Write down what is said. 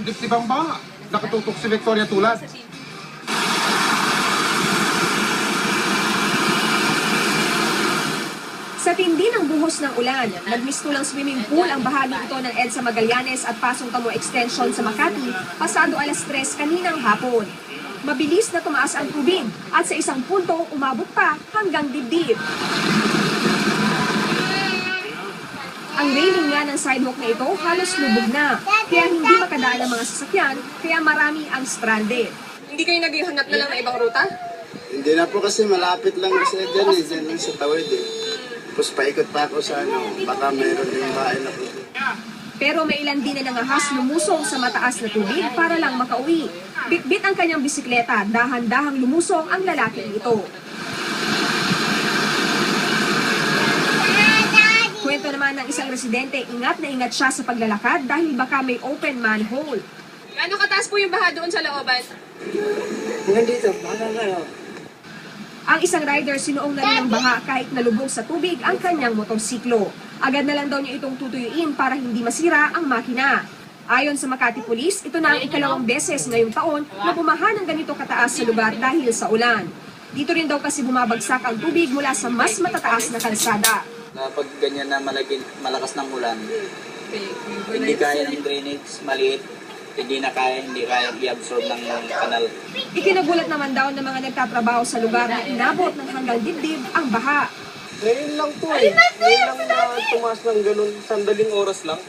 dibdib ang baha. Nakatutok si Victoria Tulad. Sa tindi ng buhos ng ulan, nagmistulang swimming pool ang bahagi ito ng EDSA Magallanes at Pasong Tamo Extension sa Makati pasado alas 3 kaninang hapon. Mabilis na tumaas ang tubig at sa isang punto umabot pa hanggang dibdib. Ang railing nga ng sidewalk na ito halos lubog na, kaya hindi makadaan ang mga sasakyan, kaya marami ang stranded. Hindi kayo naghahanap na lang ng ibang ruta? Hindi na po kasi malapit lang kasi dyan eh, dyan lang sa tawid eh. Tapos paikot pa ako sa ano, baka mayroon din bahay na po. Pero may ilan din na nangahas lumusong sa mataas na tubig para lang makauwi. Bitbit ang kanyang bisikleta, dahan-dahang lumusong ang lalaking ito. Kwento naman ng isang residente, ingat na ingat siya sa paglalakad dahil baka may open manhole. Gaano kataas po yung baha doon sa looban? Nandito, baka kayo. Ang isang rider sinuong na rin ng baha kahit nalubog sa tubig ang kanyang motorsiklo. Agad na lang daw niya itong tutuyuin para hindi masira ang makina. Ayon sa Makati Police, ito na ang ikalawang beses ngayong taon na bumaha ng ganito kataas sa lugar dahil sa ulan. Dito rin daw kasi bumabagsak ang tubig mula sa mas matataas na kalsada. Kapag ganyan na malakas ng ulan, hindi kaya ng drainage, maliit, hindi kaya i-absorb ng kanal. Ikinagulat naman daw ng mga nagtatrabaho sa lugar na inabot ng hanggang dibdib ang baha. Ngayon lang to eh. Ngayon lang na tumaas ng ganun, sandaling oras lang.